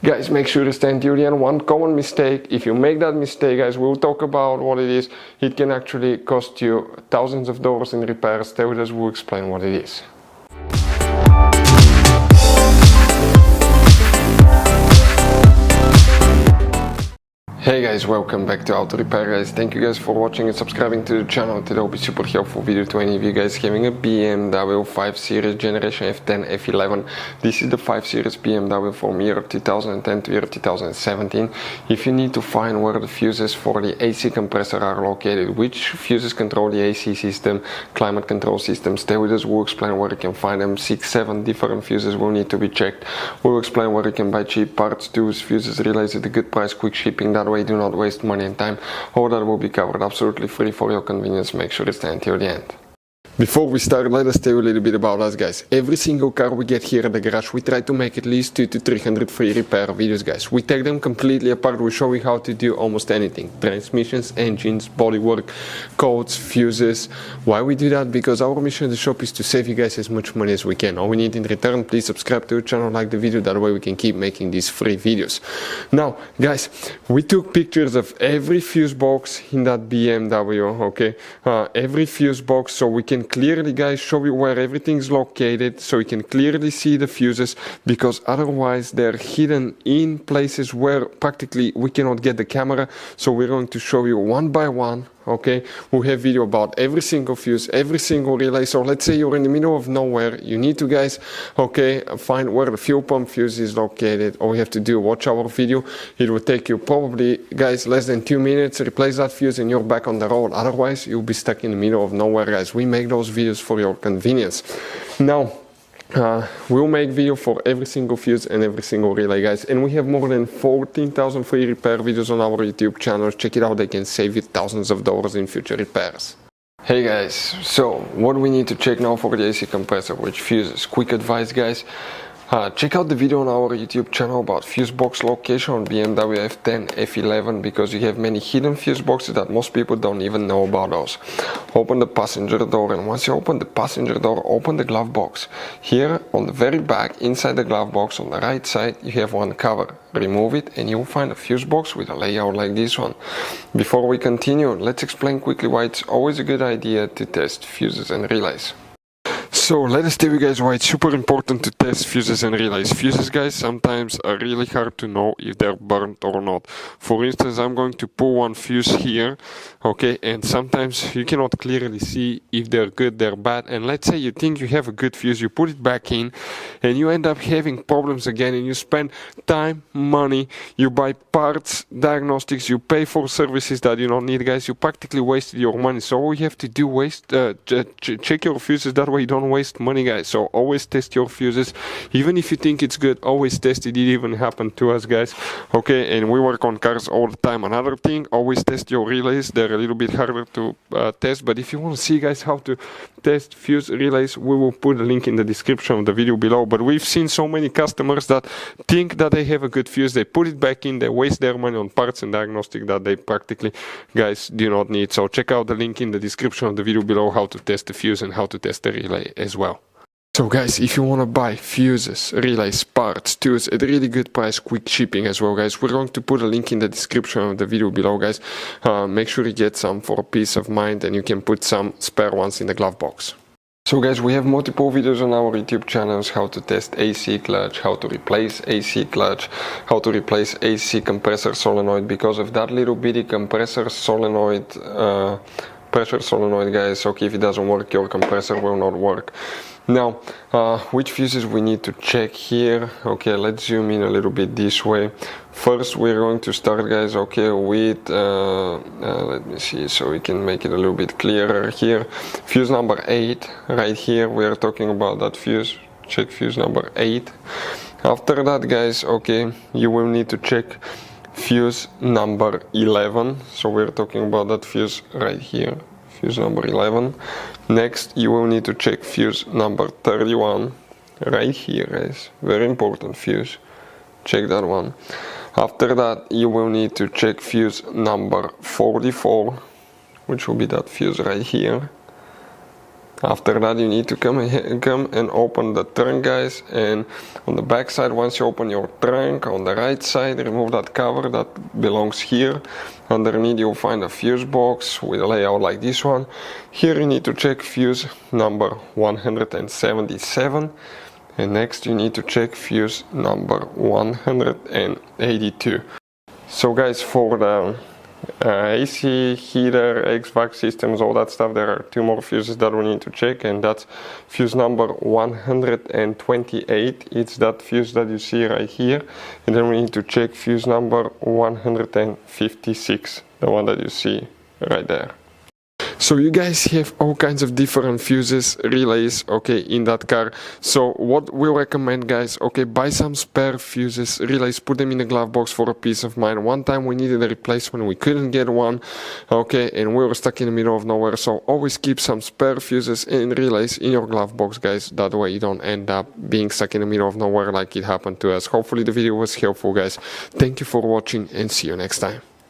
Guys, make sure to stay until the end. One common mistake, if you make that mistake, guys, we'll talk about what it is. It can actually cost you thousands of dollars in repairs. Stay with us, we'll explain what it is. Hey guys, welcome back to Auto Repair guys. Thank you guys for watching and subscribing to the channel. Today will be super helpful video to any of you guys having a BMW 5 Series Generation F10 F11. This is the 5 Series BMW from year 2010 to year 2017. If you need to find where the fuses for the AC compressor are located, which fuses control the AC system, climate control system, stay with us, we'll explain where you can find them. 6-7 different fuses will need to be checked. We'll explain where you can buy cheap parts, tools, fuses, relays at a good price, quick shipping. That way do not waste money and time. All that will be covered absolutely free for your convenience. Make sure to stay until the end. Before we start, let us tell you a little bit about us guys. Every single car we get here at the garage, we try to make at least 200 to 300 free repair videos guys. We take them completely apart, we show you how to do almost anything. Transmissions, engines, bodywork, codes, fuses. Why we do that? Because our mission at the shop is to save you guys as much money as we can. All we need in return, please subscribe to the channel, like the video, that way we can keep making these free videos. Now guys, we took pictures of every fuse box in that BMW, okay? Every fuse box, so we can clearly guys show you where everything is located, so you can clearly see the fuses, because otherwise they're hidden in places where practically we cannot get the camera. So we're going to show you one by one, okay? We have video about every single fuse, every single relay. So let's say you're in the middle of nowhere, you need to guys, okay, find where the fuel pump fuse is located. All you have to do, watch our video. It will take you probably guys less than 2 minutes, replace that fuse and you're back on the road. Otherwise you'll be stuck in the middle of nowhere guys. We make those videos for your convenience. Now we'll make video for every single fuse and every single relay guys, and we have more than 14,000 free repair videos on our YouTube channel. Check it out, they can save you thousands of dollars in future repairs. Hey guys, so what we need to check now for the AC compressor, which fuses? Quick advice guys, check out the video on our YouTube channel about fuse box location on BMW F10 F11, because you have many hidden fuse boxes that most people don't even know about those. Open the passenger door, and once you open the passenger door, open the glove box. Here on the very back, inside the glove box on the right side, you have one cover. Remove it and you'll find a fuse box with a layout like this one. Before we continue, let's explain quickly why it's always a good idea to test fuses and relays. So let us tell you guys why it's super important to test fuses and relays. Fuses guys sometimes are really hard to know if they're burnt or not. For instance, I'm going to pull one fuse here, okay, and sometimes you cannot clearly see if they're good, they're bad. And let's say you think you have a good fuse, you put it back in and you end up having problems again, and you spend time, money, you buy parts, diagnostics, you pay for services that you don't need guys. You practically wasted your money. So all you have to do, check your fuses, that way you don't waste money guys. So always test your fuses, even if you think it's good, always test it. It even happened to us guys, okay? And we work on cars all the time. Another thing, always test your relays. They're a little bit harder to test, but if you want to see guys how to test fuse relays, we will put a link in the description of the video below. But we've seen so many customers that think that they have a good fuse, they put it back in, they waste their money on parts and diagnostic that they practically guys do not need. So check out the link in the description of the video below, how to test the fuse and how to test the relay as well. So guys, if you want to buy fuses, relays, parts, tools at a really good price, quick shipping as well guys, we're going to put a link in the description of the video below guys. Make sure you get some for peace of mind, and you can put some spare ones in the glove box. So guys, we have multiple videos on our YouTube channels, how to test AC clutch, how to replace AC clutch, how to replace AC compressor solenoid, because of that little bitty compressor solenoid, pressure solenoid guys, okay, if it doesn't work, your compressor will not work. Now, which fuses we need to check here? Okay, let's zoom in a little bit this way. First, we're going to start guys, okay, with, let me see, so we can make it a little bit clearer here. Fuse number 8, right here, we are talking about that fuse. Check fuse number 8. After that guys, okay, you will need to check fuse number 11. So we're talking about that fuse right here. Fuse number 11. Next, you will need to check fuse number 31 right here guys, very important fuse, check that one. After that, you will need to check fuse number 44, which will be that fuse right here. After that, you need to come and open the trunk, guys, and on the back side, once you open your trunk, on the right side, remove that cover that belongs here. Underneath you'll find a fuse box with a layout like this one. Here you need to check fuse number 177, and next you need to check fuse number 182. So guys, for the AC, heater, HVAC systems, all that stuff, there are 2 more fuses that we need to check, and that's fuse number 128. It's that fuse that you see right here, and then we need to check fuse number 156, the one that you see right there. So you guys have all kinds of different fuses, relays, okay, in that car. So what we recommend, guys, okay, buy some spare fuses, relays, put them in the glove box for a peace of mind. One time we needed a replacement, we couldn't get one, okay, and we were stuck in the middle of nowhere. So always keep some spare fuses and relays in your glove box, guys. That way you don't end up being stuck in the middle of nowhere like it happened to us. Hopefully the video was helpful, guys. Thank you for watching and see you next time.